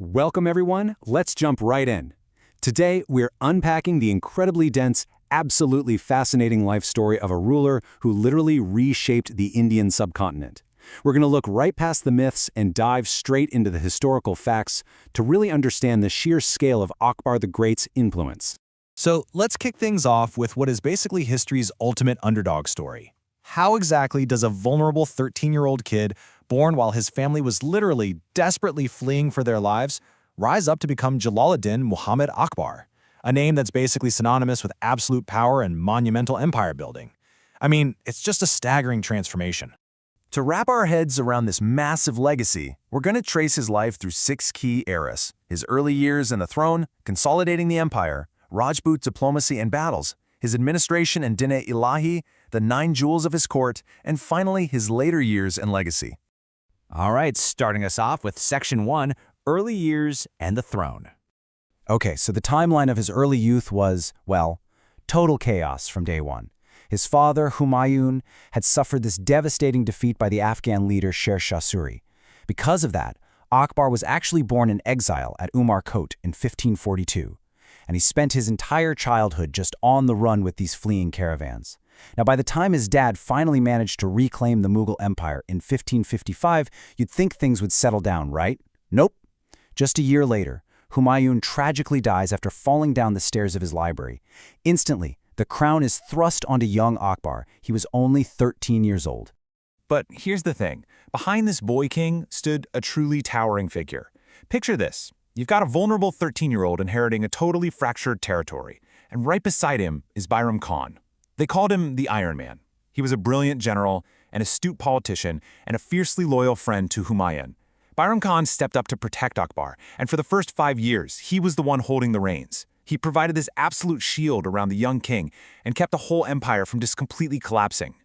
Welcome everyone, let's jump right in. Today, we're unpacking the incredibly dense, absolutely fascinating life story of a ruler who literally reshaped the Indian subcontinent. We're going to look right past the myths and dive straight into the historical facts to really understand the sheer scale of Akbar the Great's influence. So let's kick things off with what is basically history's ultimate underdog story. How exactly does a vulnerable 13-year-old kid, born while his family was literally desperately fleeing for their lives, rise up to become Jalaluddin Muhammad Akbar, a name that's basically synonymous with absolute power and monumental empire building? I mean, it's just a staggering transformation. To wrap our heads around this massive legacy, we're going to trace his life through 6 key eras: his early years in the throne, consolidating the empire, Rajput diplomacy and battles, his administration and Din-i Ilahi, the 9 jewels of his court, and finally his later years and legacy. All right, starting us off with Section 1, Early Years and the Throne. Okay, so the timeline of his early youth was, well, total chaos from day one. His father, Humayun, had suffered this devastating defeat by the Afghan leader Sher Shah Suri. Because of that, Akbar was actually born in exile at Umar Kot in 1542, and he spent his entire childhood just on the run with these fleeing caravans. Now, by the time his dad finally managed to reclaim the Mughal Empire in 1555, you'd think things would settle down, right? Nope. Just a year later, Humayun tragically dies after falling down the stairs of his library. Instantly, the crown is thrust onto young Akbar. He was only 13 years old. But here's the thing. Behind this boy king stood a truly towering figure. Picture this. You've got a vulnerable 13-year-old inheriting a totally fractured territory, and right beside him is Bayram Khan. They called him the Iron Man. He was a brilliant general, an astute politician, and a fiercely loyal friend to Humayun. Bayram Khan stepped up to protect Akbar, and for the first 5 years, he was the one holding the reins. He provided this absolute shield around the young king and kept the whole empire from just completely collapsing.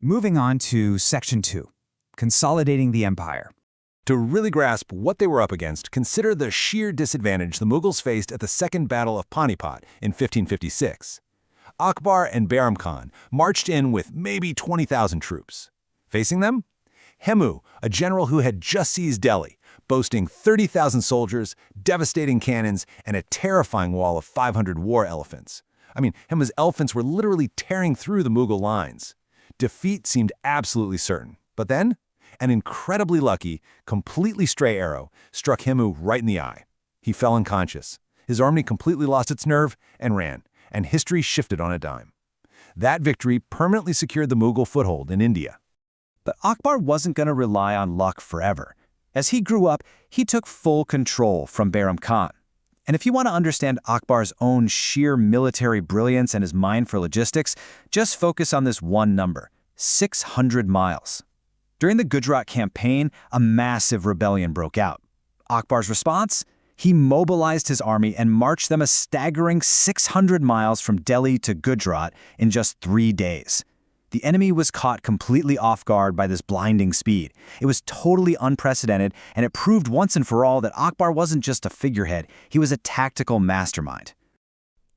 Moving on to Section 2, Consolidating the Empire. To really grasp what they were up against, consider the sheer disadvantage the Mughals faced at the Second Battle of Panipat in 1556. Akbar and Bayram Khan marched in with maybe 20,000 troops. Facing them? Hemu, a general who had just seized Delhi, boasting 30,000 soldiers, devastating cannons, and a terrifying wall of 500 war elephants. I mean, Hemu's elephants were literally tearing through the Mughal lines. Defeat seemed absolutely certain. But then, an incredibly lucky, completely stray arrow struck Hemu right in the eye. He fell unconscious. His army completely lost its nerve and ran, and history shifted on a dime. That victory permanently secured the Mughal foothold in India. But Akbar wasn't going to rely on luck forever. As he grew up, he took full control from Bayram Khan. And if you want to understand Akbar's own sheer military brilliance and his mind for logistics, just focus on this one number: 600 miles. During the Gujarat campaign, a massive rebellion broke out. Akbar's response? He mobilized his army and marched them a staggering 600 miles from Delhi to Gujarat in just 3 days. The enemy was caught completely off guard by this blinding speed. It was totally unprecedented, and it proved once and for all that Akbar wasn't just a figurehead, he was a tactical mastermind.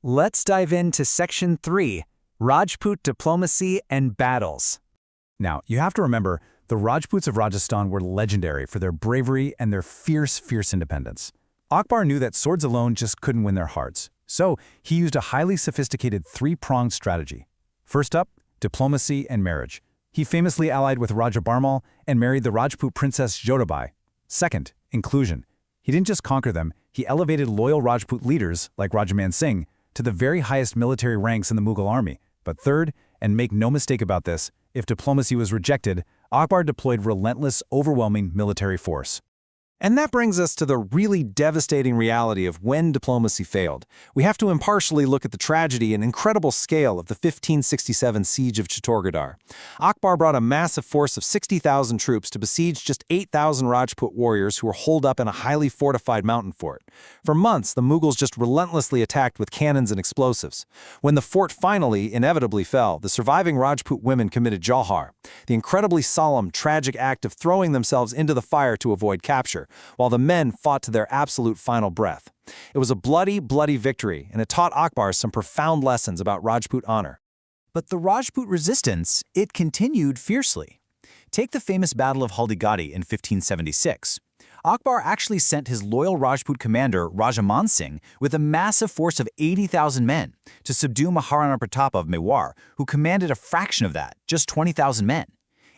Let's dive into Section 3, Rajput Diplomacy and Battles. Now, you have to remember, the Rajputs of Rajasthan were legendary for their bravery and their fierce independence. Akbar knew that swords alone just couldn't win their hearts, so he used a highly sophisticated 3-pronged strategy. First up, diplomacy and marriage. He famously allied with Raja Barmal and married the Rajput princess Jotabai. Second, inclusion. He didn't just conquer them, he elevated loyal Rajput leaders, like Raja Man Singh, to the very highest military ranks in the Mughal army. But third, and make no mistake about this, if diplomacy was rejected, Akbar deployed relentless, overwhelming military force. And that brings us to the really devastating reality of when diplomacy failed. We have to impartially look at the tragedy and incredible scale of the 1567 siege of Chittorgarh. Akbar brought a massive force of 60,000 troops to besiege just 8,000 Rajput warriors who were holed up in a highly fortified mountain fort. For months, the Mughals just relentlessly attacked with cannons and explosives. When the fort finally, inevitably fell, the surviving Rajput women committed Jauhar, the incredibly solemn, tragic act of throwing themselves into the fire to avoid capture, while the men fought to their absolute final breath. It was a bloody victory, and it taught Akbar some profound lessons about Rajput honor. But the Rajput resistance, it continued fiercely. Take the famous Battle of Haldigati in 1576. Akbar actually sent his loyal Rajput commander Raja Man Singh with a massive force of 80,000 men to subdue Maharana Pratap of Mewar, who commanded a fraction of that, just 20,000 men.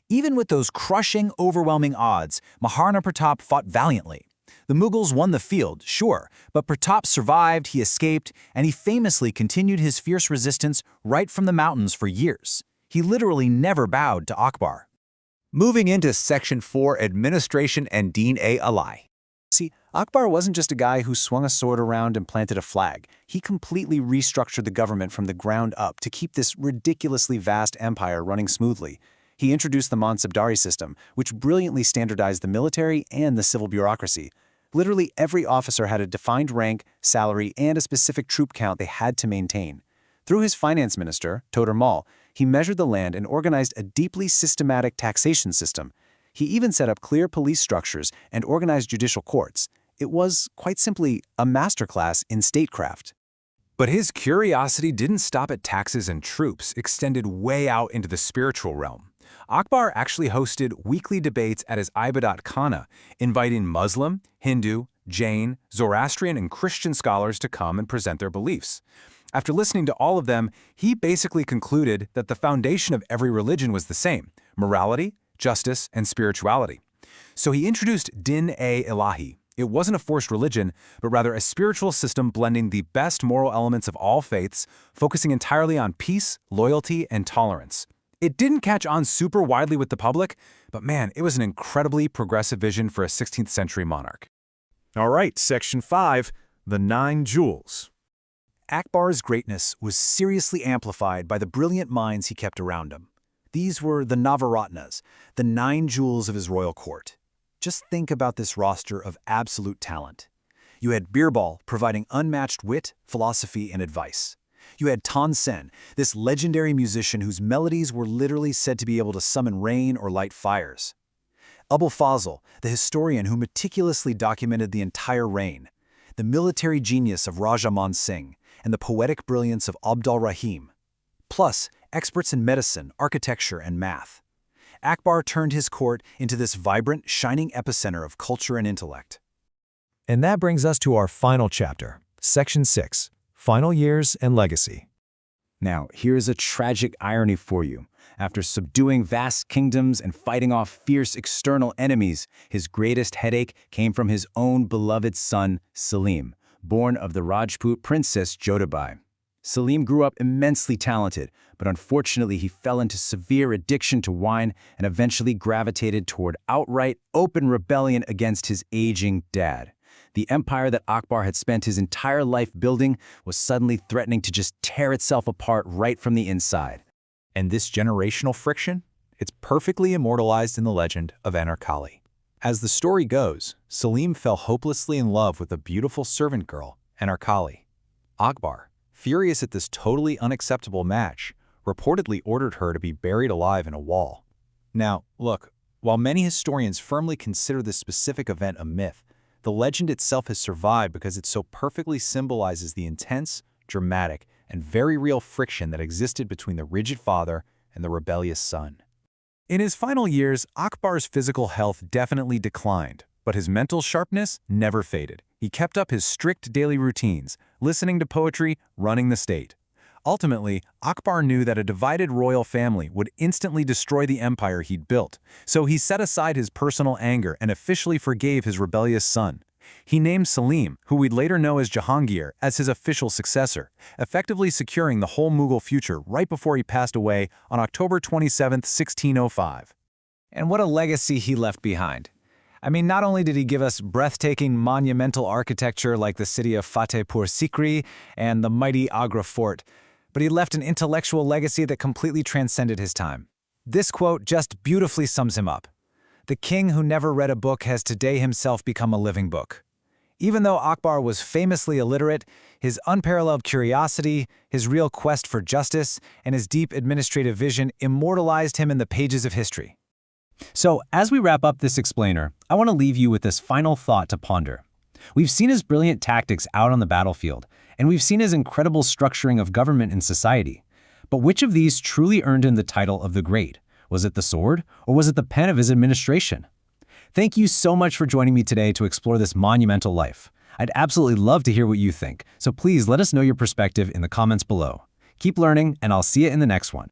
Even with those crushing, overwhelming odds, Maharana Pratap fought valiantly. The Mughals won the field, sure, but Pratap survived, he escaped, and he famously continued his fierce resistance right from the mountains for years. He literally never bowed to Akbar. Moving into Section 4, Administration and Din-i Ilahi. See, Akbar wasn't just a guy who swung a sword around and planted a flag. He completely restructured the government from the ground up to keep this ridiculously vast empire running smoothly. He introduced the Mansabdari system, which brilliantly standardized the military and the civil bureaucracy. Literally every officer had a defined rank, salary, and a specific troop count they had to maintain. Through his finance minister, Todar Mal, he measured the land and organized a deeply systematic taxation system. He even set up clear police structures and organized judicial courts. It was, quite simply, a masterclass in statecraft. But his curiosity didn't stop at taxes and troops, extended way out into the spiritual realm. Akbar actually hosted weekly debates at his Ibadat Khana, inviting Muslim, Hindu, Jain, Zoroastrian, and Christian scholars to come and present their beliefs. After listening to all of them, he basically concluded that the foundation of every religion was the same: morality, justice, and spirituality. So he introduced Din-i Ilahi. It wasn't a forced religion, but rather a spiritual system blending the best moral elements of all faiths, focusing entirely on peace, loyalty, and tolerance. It didn't catch on super widely with the public, but man, it was an incredibly progressive vision for a 16th century monarch. All right, Section 5, the 9 Jewels. Akbar's greatness was seriously amplified by the brilliant minds he kept around him. These were the Navaratnas, the 9 jewels of his royal court. Just think about this roster of absolute talent. You had Birbal providing unmatched wit, philosophy, and advice. You had Tansen, this legendary musician whose melodies were literally said to be able to summon rain or light fires. Abul Fazl, the historian who meticulously documented the entire reign. The military genius of Raja Man Singh, and the poetic brilliance of Abdul Rahim. Plus, experts in medicine, architecture, and math. Akbar turned his court into this vibrant, shining epicenter of culture and intellect. And that brings us to our final chapter, Section 6, Final Years and Legacy. Now, here's a tragic irony for you. After subduing vast kingdoms and fighting off fierce external enemies, his greatest headache came from his own beloved son, Salim, born of the Rajput princess Jodhabai. Salim grew up immensely talented, but unfortunately he fell into severe addiction to wine and eventually gravitated toward outright, open rebellion against his aging dad. The empire that Akbar had spent his entire life building was suddenly threatening to just tear itself apart right from the inside. And this generational friction? It's perfectly immortalized in the legend of Anarkali. As the story goes, Salim fell hopelessly in love with a beautiful servant girl, Anarkali. Akbar, furious at this totally unacceptable match, reportedly ordered her to be buried alive in a wall. Now, look, while many historians firmly consider this specific event a myth, the legend itself has survived because it so perfectly symbolizes the intense, dramatic, and very real friction that existed between the rigid father and the rebellious son. In his final years, Akbar's physical health definitely declined, but his mental sharpness never faded. He kept up his strict daily routines, listening to poetry, running the state. Ultimately, Akbar knew that a divided royal family would instantly destroy the empire he'd built, so he set aside his personal anger and officially forgave his rebellious son. He named Salim, who we'd later know as Jahangir, as his official successor, effectively securing the whole Mughal future right before he passed away on October 27, 1605. And what a legacy he left behind. I mean, not only did he give us breathtaking monumental architecture like the city of Fatehpur Sikri and the mighty Agra fort, but he left an intellectual legacy that completely transcended his time. This quote just beautifully sums him up. The king who never read a book has today himself become a living book. Even though Akbar was famously illiterate, his unparalleled curiosity, his real quest for justice, and his deep administrative vision immortalized him in the pages of history. So, as we wrap up this explainer, I want to leave you with this final thought to ponder. We've seen his brilliant tactics out on the battlefield, and we've seen his incredible structuring of government and society. But which of these truly earned him the title of the Great? Was it the sword, or was it the pen of his administration? Thank you so much for joining me today to explore this monumental life. I'd absolutely love to hear what you think, so please let us know your perspective in the comments below. Keep learning, and I'll see you in the next one.